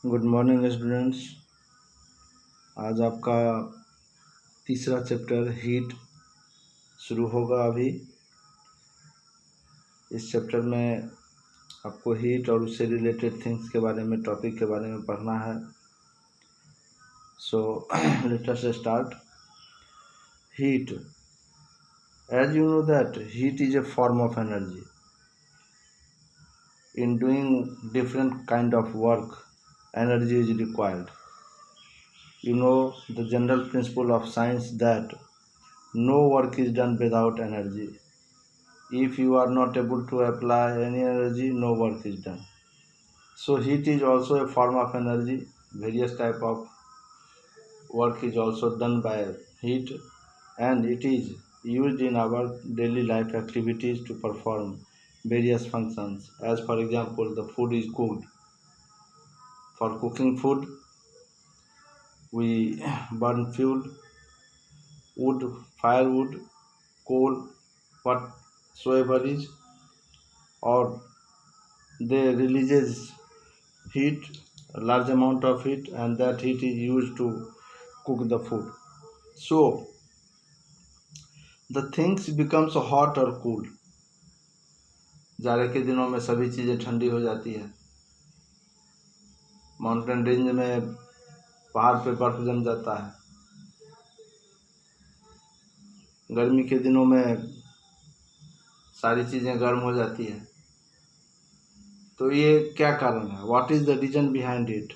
Good morning students. आज आपका तीसरा चैप्टर हीट शुरू होगा। अभी इस चैप्टर में आपको हीट और उससे रिलेटेड थिंग्स के बारे में, टॉपिक के बारे में पढ़ना है। So let us start. Heat, as you know that heat is a form of energy. In doing different kind of work, energy is required. You know the general principle of science that no work is done without energy. If you are not able to apply any energy, no work is done. So heat is also a form of energy. Various type of work is also done by heat, and it is used in our daily life activities to perform various functions. As for example, the food is cooked. For cooking food, we burn fuel, wood, firewood, coal, whatsoever is, or they releases heat, a large amount of heat, and that heat is used to cook the food. So the things becomes hot or cool. जाड़े के दिनों में सभी चीज़ें ठंडी हो जाती है। माउंटेन रेंज में पहाड़ पे बर्फ जम जाता है। गर्मी के दिनों में सारी चीज़ें गर्म हो जाती है। तो ये क्या कारण है? What is the reason behind it?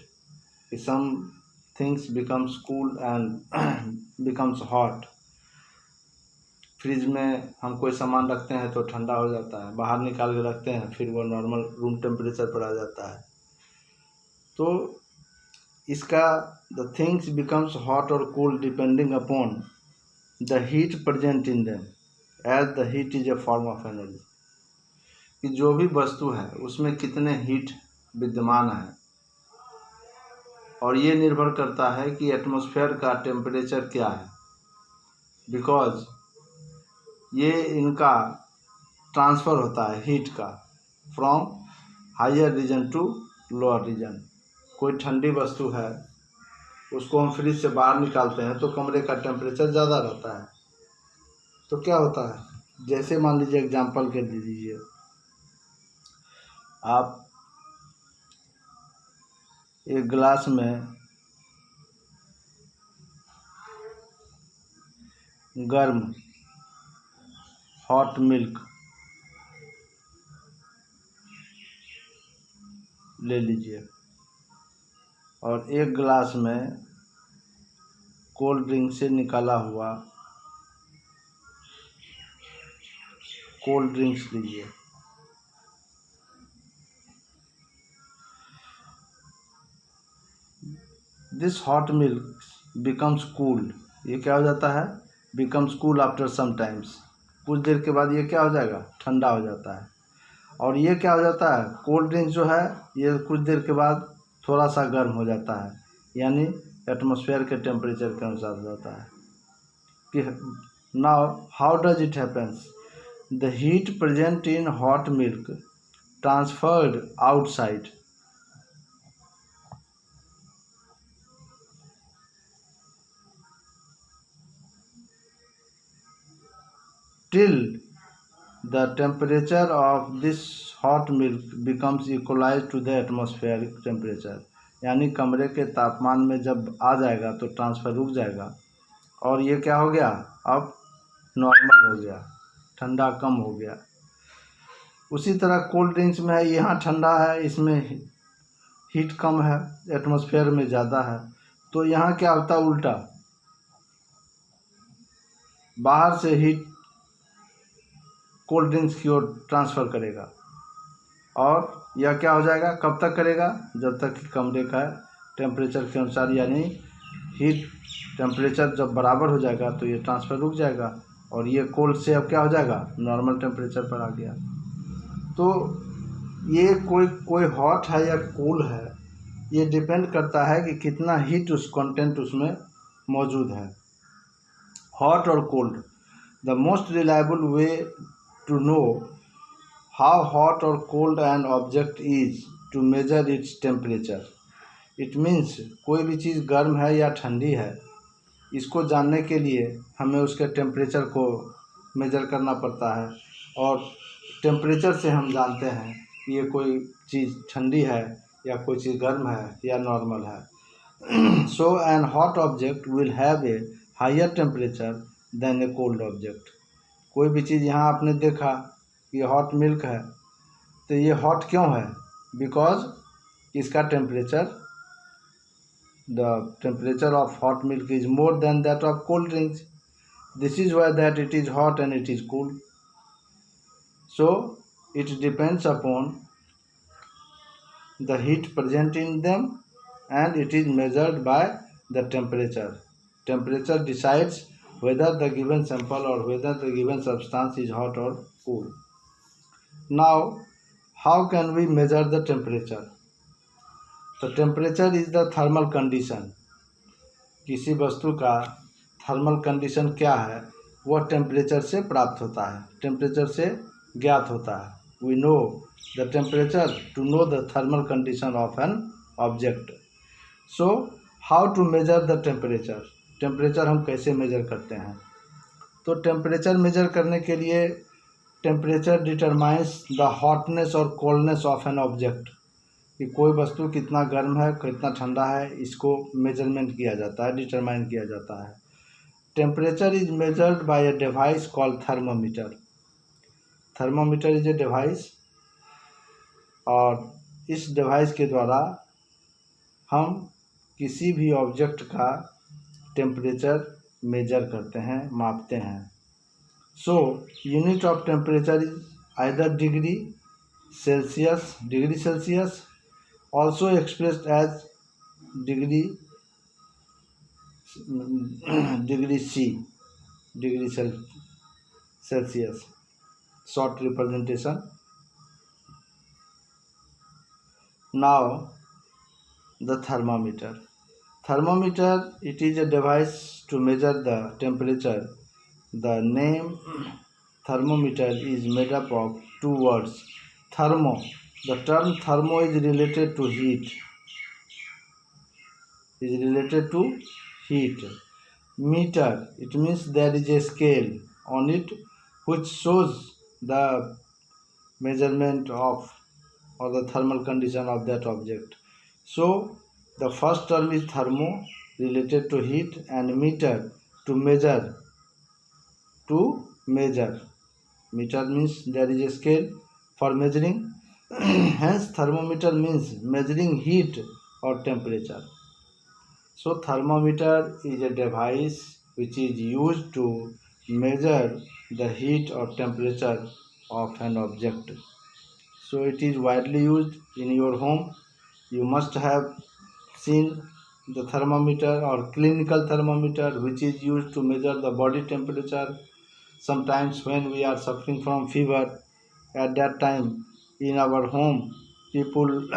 Some things becomes cool and becomes hot. Fridge में हम कोई सामान रखते हैं तो ठंडा हो जाता है, बाहर निकाल के रखते हैं फिर वो नॉर्मल रूम टेम्परेचर पर आ जाता है। तो इसका द थिंग्स बिकम्स हॉट और cool depending upon the heat present in them, as the heat is a form of energy. कि जो भी वस्तु है उसमें कितने हीट विद्यमान है, और ये निर्भर करता है कि एटमॉस्फेयर का टेम्परेचर क्या है। बिकॉज ये इनका ट्रांसफ़र होता है हीट का from higher region to lower region. कोई ठंडी वस्तु है, उसको हम फ्रिज से बाहर निकालते हैं तो कमरे का टेम्परेचर ज़्यादा रहता है। तो क्या होता है, जैसे मान लीजिए एग्जांपल के दीजिए, आप एक गिलास में गर्म हॉट मिल्क ले लीजिए और एक गिलास में कोल्ड ड्रिंक से निकाला हुआ कोल्ड ड्रिंक्स लीजिए। This hot milk becomes cool. ये क्या हो जाता है? Becomes cool after some times. कुछ देर के बाद ये क्या हो जाएगा? ठंडा हो जाता है। और ये क्या हो जाता है? कोल्ड ड्रिंक जो है ये कुछ देर के बाद थोड़ा सा गर्म हो जाता है, यानी एटमॉस्फेयर के टेम्परेचर के अनुसार हो जाता है। कि now how does it happens? The heat present in hot milk transferred outside till the temperature of this hot milk becomes equalized to the atmospheric temperature। यानी कमरे के तापमान में जब आ जाएगा तो ट्रांसफ़र रुक जाएगा और ये क्या हो गया? अब नॉर्मल हो गया, ठंडा कम हो गया। उसी तरह कोल्ड ड्रिंक्स में है, यहाँ ठंडा है, इसमें हीट कम है, एटमॉस्फेयर में ज़्यादा है। तो यहाँ क्या होता है? उल्टा, बाहर से हीट कोल्ड ड्रिंक्स की ओर ट्रांसफ़र करेगा और यह क्या हो जाएगा? कब तक करेगा? जब तक कि कमरे का टेम्परेचर के अनुसार, यानी हीट टेम्परेचर जब बराबर हो जाएगा तो ये ट्रांसफ़र रुक जाएगा और ये कोल्ड से अब क्या हो जाएगा? नॉर्मल टेम्परेचर पर आ गया। तो ये कोई हॉट है या कूल है, ये डिपेंड करता है कि कितना हीट उस कंटेंट उसमें मौजूद है। हॉट और cold, the most reliable way to know how hot or cold an object is to measure its temperature। It means कोई भी चीज़ गर्म है या ठंडी है, इसको जानने के लिए हमें उसके टेम्परेचर को मेज़र करना पड़ता है, और टेम्परेचर से हम जानते हैं कि ये कोई चीज़ ठंडी है या कोई चीज़ गर्म है या नॉर्मल है। So an hot object will have a higher temperature than a cold object. कोई भी चीज़, यहाँ आपने देखा ये हॉट मिल्क है, तो ये हॉट क्यों है? बिकॉज इसका temperature, the temperature of hot milk is more than that of cold drinks. This is why that it is hot and it is cool. So it depends upon the heat present in them, and it is measured by the temperature. Temperature decides whether the given sample or whether the given substance is hot or cool. Now, how can we measure the temperature? तो temperature is the thermal condition. किसी वस्तु का thermal condition क्या है, वह temperature से प्राप्त होता है, टेम्परेचर से ज्ञात होता है। We know the temperature to know the thermal condition of an object. So how to measure the temperature? Temperature हम कैसे मेजर करते हैं? तो टेम्परेचर मेजर करने के लिए टेम्परेचर डिटरमाइंस द हॉटनेस और कोल्डनेस ऑफ एन ऑब्जेक्ट, कि कोई वस्तु कितना गर्म है कितना ठंडा है, इसको मेजरमेंट किया जाता है, डिटरमाइन किया जाता है। Temperature is measured by a device called thermometer. Thermometer is a device, और इस डिवाइस के द्वारा हम किसी भी ऑब्जेक्ट का टेम्परेचर मेजर करते हैं, मापते हैं। So unit of temperature is either degree Celsius, also expressed as degree Celsius, short representation. Now the thermometer, it is a device to measure the temperature. The name thermometer is made up of two words, thermo. The term thermo is related to heat. Meter, it means there is a scale on it which shows the measurement of or the thermal condition of that object. So the first term is thermo, related to heat, and meter, to measure. Meter means there is a scale for measuring. Hence thermometer means measuring heat or temperature. So thermometer is a device which is used to measure the heat or temperature of an object. So it is widely used in your home. You must have seen the thermometer or clinical thermometer, which is used to measure the body temperature. Sometimes when we are suffering from fever, at that time in our home people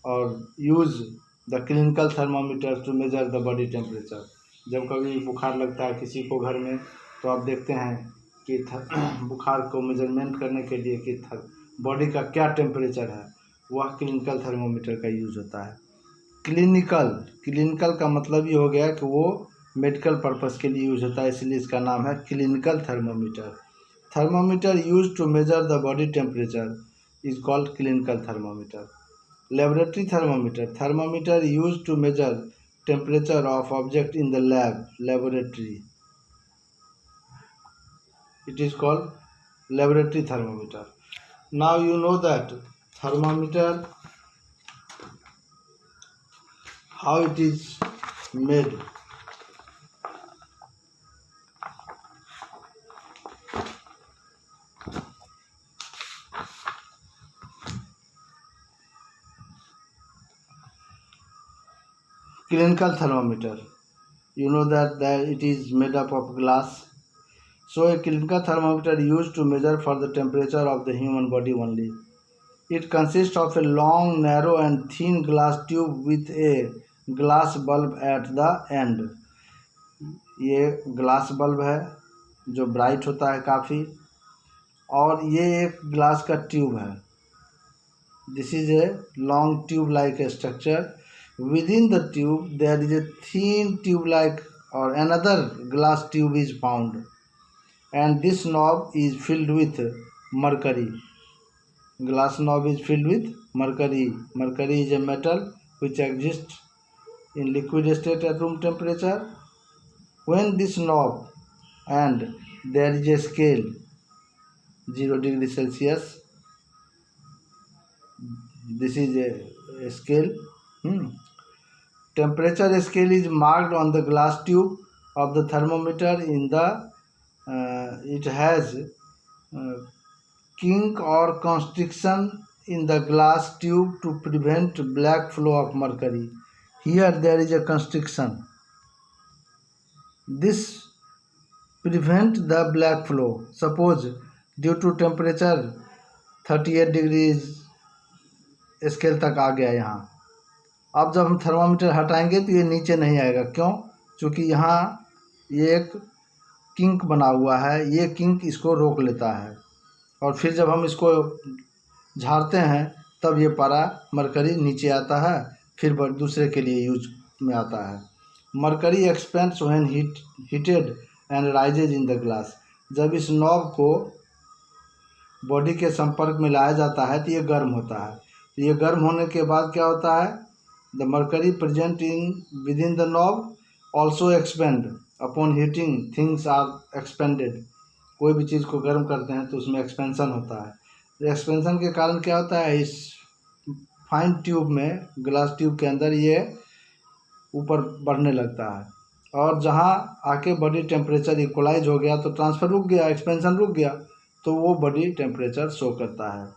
or use the clinical thermometer to measure the body temperature. जब कभी बुखार लगता है किसी को घर में, तो आप देखते हैं कि बुखार को मेजरमेंट करने के लिए कि बॉडी का क्या टेम्परेचर है, वह क्लिनिकल थर्मोमीटर का यूज़ होता है। क्लिनिकल का मतलब ये हो गया कि वो मेडिकल पर्पस के लिए यूज़ होता है, इसलिए इसका नाम है clinical thermometer. Thermometer used to measure the body temperature is called clinical thermometer. Laboratory thermometer used to measure temperature of object in the laboratory. It is called laboratory thermometer. Now you know that thermometer, how it is made. Clinical thermometer, you know that it is made up of glass. So a clinical thermometer used to measure for the temperature of the human body only. It consists of a long, narrow and thin glass tube with a glass bulb at the end. ये glass bulb है जो bright होता है काफ़ी, और ये एक glass का ट्यूब है. This is a long tube like structure Within the tube there is a thin tube like or another glass tube is found, and this knob is filled with mercury. Glass knob is filled with mercury. Mercury is a metal which exists in liquid state at room temperature. When this knob and there is a scale 0 degree Celsius, this is a scale. Temperature scale is marked on the glass tube of the thermometer. In the it has kink or constriction in the glass tube to prevent black flow of mercury. Here there is a constriction. This prevent the black flow. Suppose due to temperature 38 degrees scale तक आ गया यहाँ. अब जब हम thermometer हटाएंगे तो ये नीचे नहीं आएगा. क्यों? क्योंकि यहाँ ये एक किंक बना हुआ है. ये किंक इसको रोक लेता है, और फिर जब हम इसको झाड़ते हैं तब ये पारा मरकरी नीचे आता है, फिर दूसरे के लिए यूज में आता है. Mercury expends when heated and rises in the glass. जब इस नॉब को बॉडी के संपर्क में लाया जाता है तो ये गर्म होता है. तो ये गर्म होने के बाद क्या होता है, the mercury present in with in the knob also expand. Upon heating things are expanded. कोई भी चीज़ को गर्म करते हैं तो उसमें एक्सपेंशन होता है. एक्सपेंशन के कारण क्या होता है, इस फाइन ट्यूब में, ग्लास ट्यूब के अंदर ये ऊपर बढ़ने लगता है, और जहाँ आके बॉडी टेम्परेचर इक्वलाइज हो गया तो ट्रांसफ़र रुक गया, एक्सपेंशन रुक गया, तो वो बॉडी टेम्परेचर शो करता है.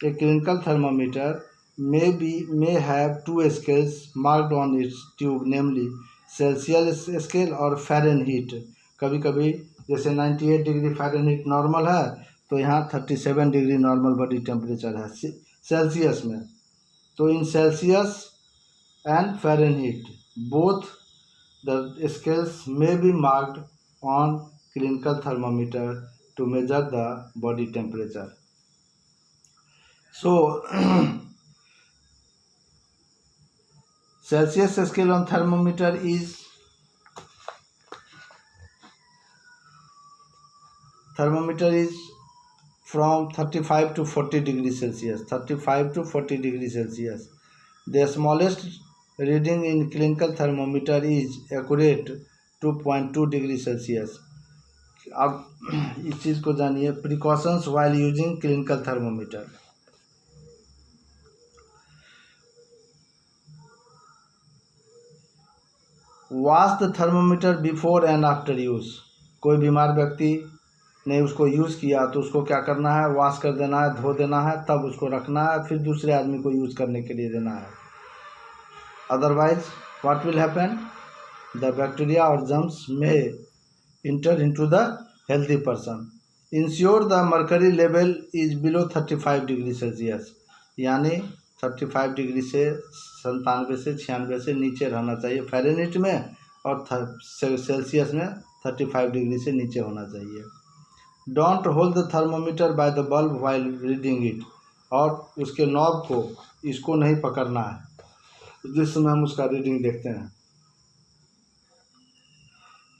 A clinical thermometer may have two scales marked on its tube, namely Celsius scale और फ़ारेनहीट. कभी कभी जैसे 98 डिग्री फ़ारेनहीट नॉर्मल है, तो यहाँ 37 डिग्री नॉर्मल बॉडी टेम्परेचर है सेल्सियस में. तो इन Celsius and Fahrenheit both the scales may be marked on clinical thermometer to measure the body temperature. So Celsius scale on thermometer is from 35 to 40 degrees Celsius. 35 to 40 degrees Celsius. The smallest reading in clinical thermometer is accurate 2.2 degrees Celsius. अब इस चीज़ को जानिए. Precautions while using clinical thermometer. Wash the thermometer before and after use. कोई बीमार व्यक्ति ने उसको use किया तो उसको क्या करना है, वॉश कर देना है, धो देना है, तब उसको रखना है, फिर दूसरे आदमी को यूज़ करने के लिए देना है. Otherwise what will happen, the bacteria और जर्म्स में inter into the healthy person. Ensure the mercury level is below 35 degree Celsius. यानी 35 डिग्री से 97 से 96 से नीचे रहना चाहिए फ़ारेनहीट में, और सेल्सियस में 35 डिग्री से नीचे होना चाहिए. Don't hold the thermometer by the bulb while reading it. और उसके नॉब को, इसको नहीं पकड़ना है जिस समय हम उसका रीडिंग देखते हैं.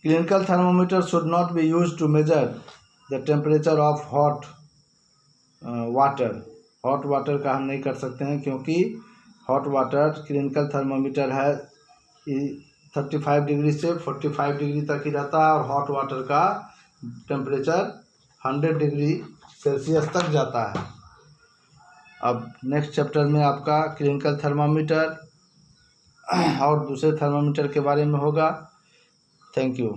Clinical thermometer should not be used to measure the temperature of hot water. Hot water का हम नहीं कर सकते हैं, क्योंकि हॉट वाटर क्लिनिकल थर्मोमीटर है 35 डिग्री से 45 डिग्री तक ही रहता है, और हॉट वाटर का टेम्परेचर 100 डिग्री सेल्सियस तक जाता है. अब नेक्स्ट चैप्टर में आपका क्लिनिकल थर्मामीटर और दूसरे थर्मामीटर के बारे में होगा. Thank you.